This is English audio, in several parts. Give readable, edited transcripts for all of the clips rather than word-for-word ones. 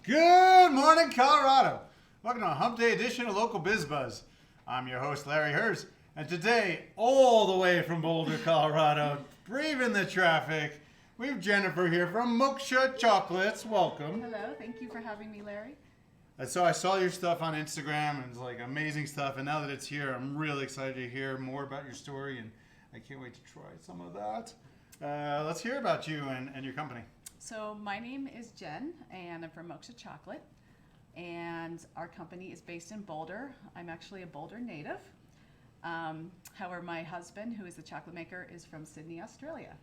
Good morning, Colorado. Welcome to a Hump Day edition of Local Biz Buzz. I'm your host, Larry Hers, and today, all the way from Boulder, Colorado, braving the traffic, we have Jennifer here from Moksha Chocolates. Welcome. Hello, thank you for having me, Larry. I saw your stuff on Instagram, and it's like amazing stuff, and now that it's here, I'm really excited to hear more about your story, and I can't wait to try some of that. Let's hear about you and your company. So my name is Jen, and I'm from Moksha Chocolate, and our company is based in Boulder. I'm actually a Boulder native. However, my husband, who is the chocolate maker, is from Sydney, Australia.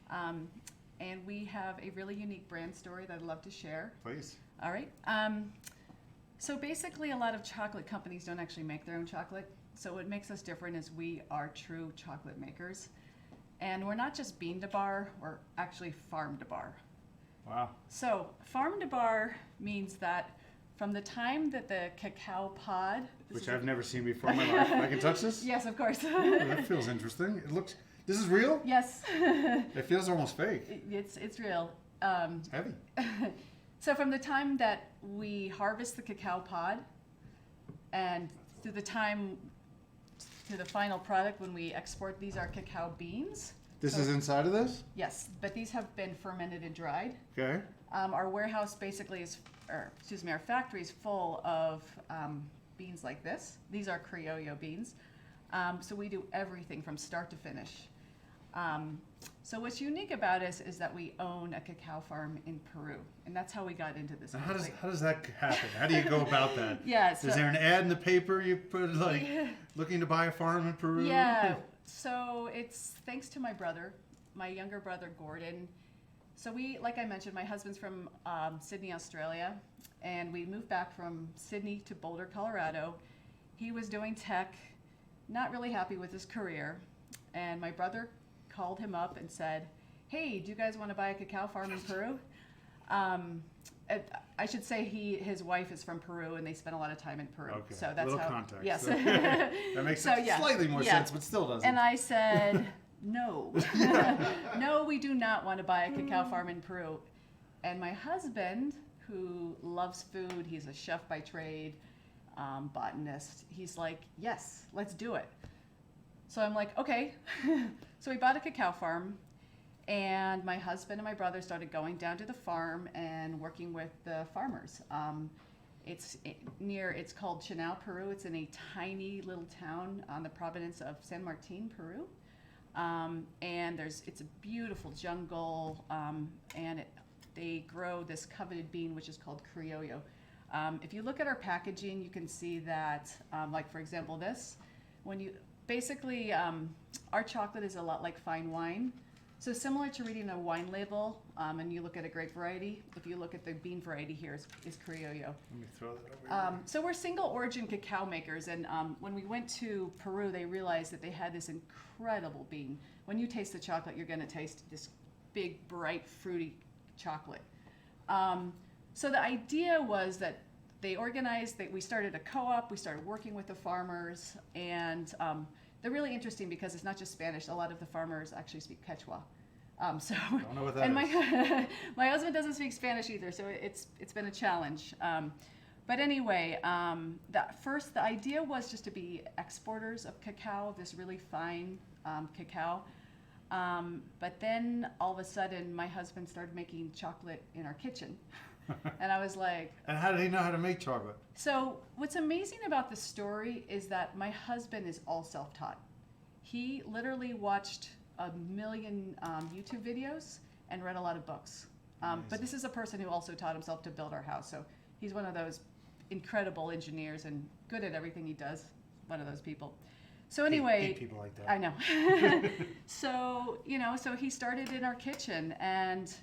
And we have a really unique brand story that I'd love to share. Please. All right. So basically, a lot of chocolate companies don't actually make their own chocolate. So what makes us different is we are true chocolate makers. And we're not just bean to bar, we're actually farm to bar. Wow. So farm to bar means that from the time that the cacao pod... Which I've never seen before in my life. I can touch this? Yes, of course. Ooh, that feels interesting. It looks... This is real? Yes. It feels almost fake. It's real. It's heavy. So from the time that we harvest the cacao pod and to the time to the final product when we export, these are cacao beans. This is inside of this? Yes, but these have been fermented and dried. Okay. Our warehouse basically is, our factory is full of beans like this. These are criollo beans. So we do everything from start to finish. So what's unique about us is that we own a cacao farm in Peru, and that's how we got into this. Now how does that happen? How do you go about that? Yeah. So, is there an ad in the paper you put looking to buy a farm in Peru? Yeah. So it's thanks to my brother, my younger brother Gordon. So we, like I mentioned, my husband's from Sydney, Australia, and we moved back from Sydney to Boulder, Colorado. He was doing tech, not really happy with his career, and my brother called him up and said, "Hey, do you guys want to buy a cacao farm in Peru?" I should say his wife is from Peru, and they spent a lot of time in Peru. Okay. So that's little how. context. Yes. That makes slightly more sense, but still doesn't. And I said, "No, no, we do not want to buy a cacao farm in Peru." And my husband, who loves food, he's a chef by trade, botanist. He's like, "Yes, let's do it." So I'm like, "Okay." So we bought a cacao farm. And my husband and my brother started going down to the farm and working with the farmers. It's called Chinao, Peru. It's in a tiny little town on the province of San Martin, Peru. And it's a beautiful jungle, and they grow this coveted bean, which is called criollo. If you look at our packaging, you can see that, like for example, this, our chocolate is a lot like fine wine. So similar to reading a wine label, and you look at a grape variety, if you look at the bean variety here is criollo. Let me throw that over here. So we're single origin cacao makers, and when we went to Peru, they realized that they had this incredible bean. When you taste the chocolate, you're going to taste this big, bright, fruity chocolate. So the idea was that they organized, we started a co-op, we started working with the farmers, and they're really interesting because it's not just Spanish. A lot of the farmers actually speak Quechua. Don't know what that and is. my husband doesn't speak Spanish either, so it's been a challenge. But anyway, the idea was just to be exporters of cacao, this really fine cacao. But then all of a sudden, my husband started making chocolate in our kitchen. And I was like... And how did he know how to make chocolate? So what's amazing about the story is that my husband is all self-taught. He literally watched 1 million YouTube videos and read a lot of books. But this is a person who also taught himself to build our house. So he's one of those incredible engineers and good at everything he does. One of those people. So anyway... Hate people like that. I know. So he started in our kitchen, and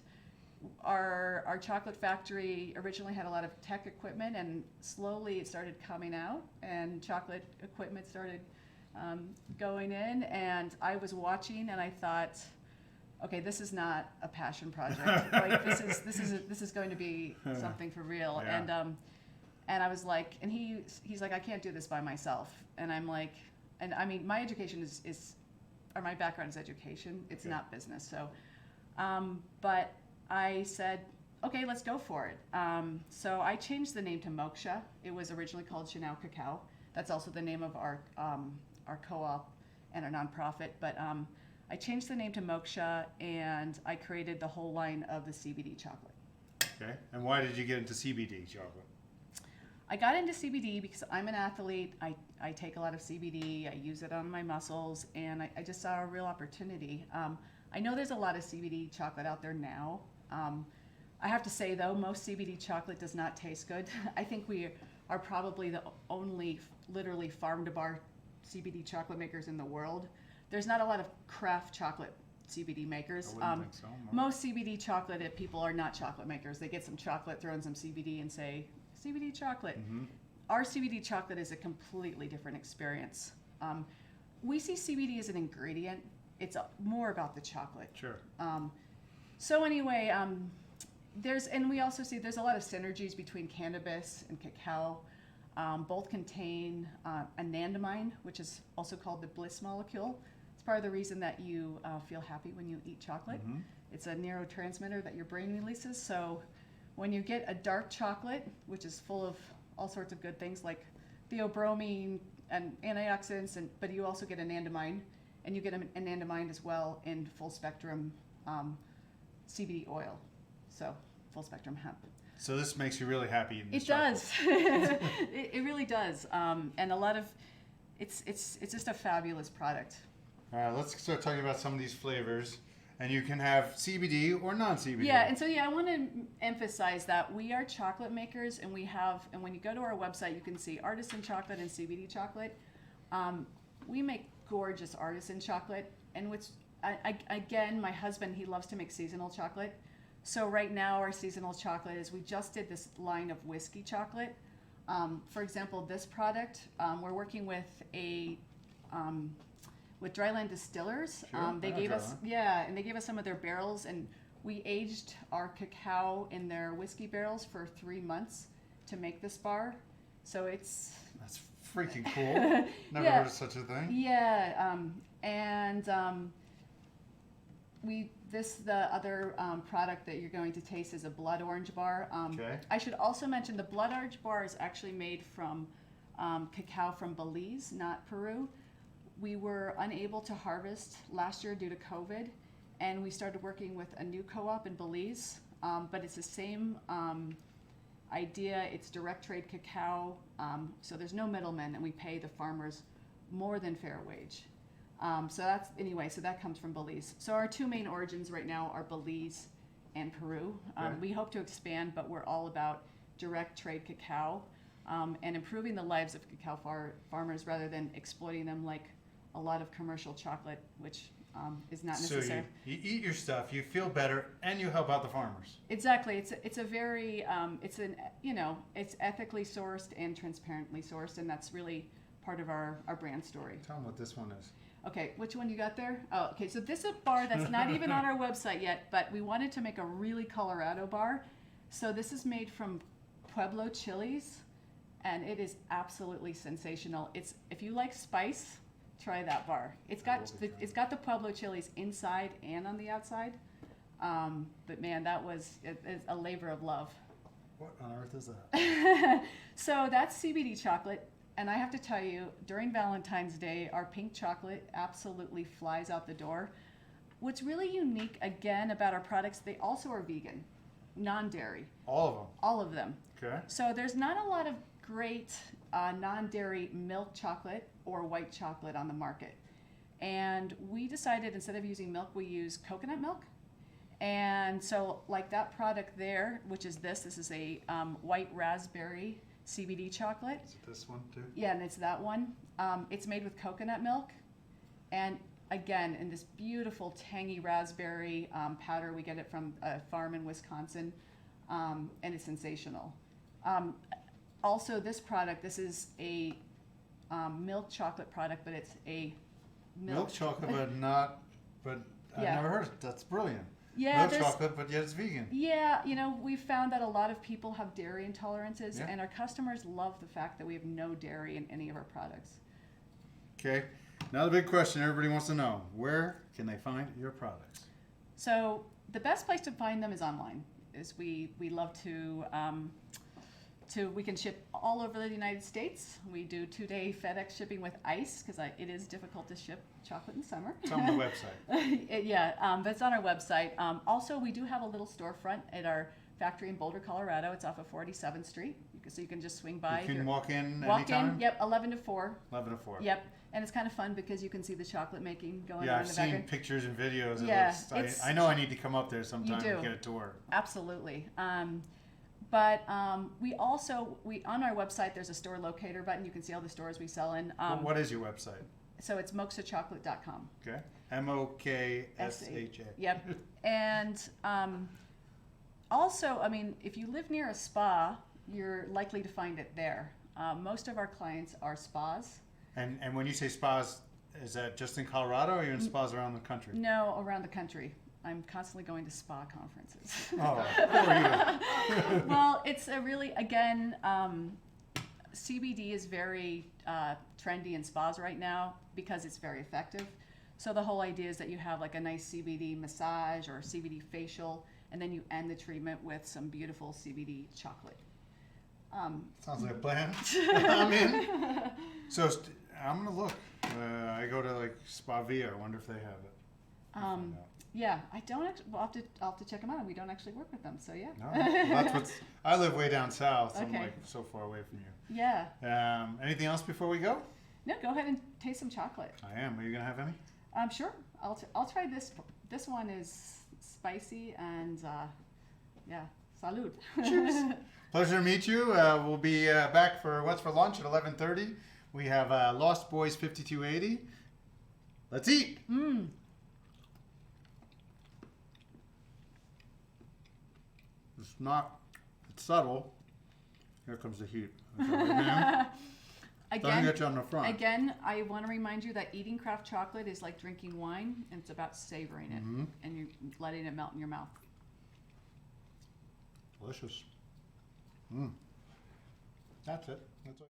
our chocolate factory originally had a lot of tech equipment, and slowly it started coming out, and chocolate equipment started going in, and I was watching, and I thought, okay, this is not a passion project. Like this is going to be something for real. Yeah. And I was like, and he's like, I can't do this by myself. And I'm like, and I mean, my education or my background is education. It's not business. So, but I said, okay, let's go for it. So I changed the name to Moksha. It was originally called Chanel Cacao. That's also the name of our co-op and our nonprofit. But I changed the name to Moksha, and I created the whole line of the CBD chocolate. Okay. And why did you get into CBD chocolate? I got into CBD because I'm an athlete. I take a lot of CBD. I use it on my muscles, and I just saw a real opportunity. I know there's a lot of CBD chocolate out there now. I have to say, though, most CBD chocolate does not taste good. I think we are probably the only literally farm-to-bar CBD chocolate makers in the world. There's not a lot of craft chocolate CBD makers. I wouldn't think so. No. Most CBD chocolate people are not chocolate makers. They get some chocolate, throw in some CBD, and say, CBD chocolate. Mm-hmm. Our CBD chocolate is a completely different experience. We see CBD as an ingredient. It's more about the chocolate. Sure. So anyway, we also see there's a lot of synergies between cannabis and cacao. Both contain anandamide, which is also called the bliss molecule. It's part of the reason that you feel happy when you eat chocolate. Mm-hmm. It's a neurotransmitter that your brain releases. So when you get a dark chocolate, which is full of all sorts of good things like theobromine and antioxidants, but you also get anandamide, and you get anandamide as well in full spectrum CBD oil, so full spectrum hemp. So this makes you really happy in this It chocolate. does. It really does, and a lot of it's just a fabulous product. All right, let's start talking about some of these flavors. And you can have CBD or non-CBD. Yeah, and so I want to emphasize that we are chocolate makers, and when you go to our website, you can see artisan chocolate and CBD chocolate. We make gorgeous artisan chocolate, and again, my husband, he loves to make seasonal chocolate. So right now, our seasonal chocolate is we just did this line of whiskey chocolate. For example, this product, we're working with with Dryland Distillers. Sure. They gave us and they gave us some of their barrels, and we aged our cacao in their whiskey barrels for 3 months to make this bar. So that's freaking cool. Never Yeah. heard of such a thing. Yeah, the other product that you're going to taste is a blood orange bar. Okay. I should also mention the blood orange bar is actually made from cacao from Belize, not Peru. We were unable to harvest last year due to COVID, and we started working with a new co-op in Belize, but it's the same idea. It's direct trade cacao, so there's no middlemen, and we pay the farmers more than fair wage. So that comes from Belize. So our two main origins right now are Belize and Peru. Okay. We hope to expand, but we're all about direct trade cacao and improving the lives of cacao farmers rather than exploiting them like a lot of commercial chocolate, which is not necessary. So you eat your stuff, you feel better, and you help out the farmers. Exactly. It's a very it's ethically sourced and transparently sourced, and that's really part of our brand story. Tell them what this one is. Okay, which one you got there? Oh, okay. So this is a bar that's not even on our website yet, but we wanted to make a really Colorado bar. So this is made from Pueblo chilies, and it is absolutely sensational. If you like spice, try that bar. It's got the Pueblo chilies inside and on the outside. But man, that was a labor of love. What on earth is that? So that's CBD chocolate. And I have to tell you, during Valentine's Day, our pink chocolate absolutely flies out the door. What's really unique, again, about our products, they also are vegan, non-dairy. All of them. All of them. Okay. So there's not a lot of great non-dairy milk chocolate or white chocolate on the market. And we decided instead of using milk, we use coconut milk. And so like that product there, which is this is a white raspberry CBD chocolate. Is it this one too? Yeah, and it's that one. It's made with coconut milk. And again, in this beautiful tangy raspberry powder, we get it from a farm in Wisconsin, and it's sensational. Also, this product, this is a milk chocolate product, but it's a Milk chocolate, but I've Yeah. never heard of it. That's brilliant. Yeah, Milk there's- chocolate, but yet it's vegan. Yeah, we've found that a lot of people have dairy intolerances, Yeah. and our customers love the fact that we have no dairy in any of our products. Okay. Now the big question everybody wants to know: where can they find your products? So the best place to find them is online. is we love we can ship all over the United States. We do 2-day FedEx shipping with ice because it is difficult to ship chocolate in summer. It's on the website. But it's on our website. Also, we do have a little storefront at our factory in Boulder, Colorado. It's off of 47th Street, so you can just swing by. You can walk in Walk anytime? in, yep, 11 to 4. 11 to 4. Yep, and it's kind of fun because you can see the chocolate making going Yeah, on I've in the seen background. pictures and videos. Yeah, I know I need to come up there sometime You do. and get a tour. Absolutely. But we also, on our website, there's a store locator button. You can see all the stores we sell in. What is your website? So it's mokshachocolate.com. Okay. MOKSHA. Yep. And also, I mean, if you live near a spa, you're likely to find it there. Most of our clients are spas. And when you say spas, is that just in Colorado or are you in spas around the country? No, around the country. I'm constantly going to spa conferences. Oh, who are you? Well, it's a really, again, CBD is very trendy in spas right now because it's very effective. So the whole idea is that you have like a nice CBD massage or CBD facial, and then you end the treatment with some beautiful CBD chocolate. Sounds like a plan. I'm in. So I'm gonna look. I go to like Spa Via. I wonder if they have it. Yeah, I don't actually. Well, I'll have to check them out. We don't actually work with them, so yeah. No, well, that's what's. I live way down south. So I'm Okay. like so far away from you. Yeah. Anything else before we go? No, go ahead and taste some chocolate. I am. Are you gonna have any? Sure. I'll try this. This one is spicy and yeah, salud. Cheers. Pleasure to meet you. We'll be back for What's for Lunch at 11:30. We have Lost Boys 5280. Let's eat. It's not. It's subtle. Here comes the heat. Okay, right now, don't get you on the front. Again, I want to remind you that eating craft chocolate is like drinking wine, and it's about savoring it and you're letting it melt in your mouth. Delicious. That's it. That's it.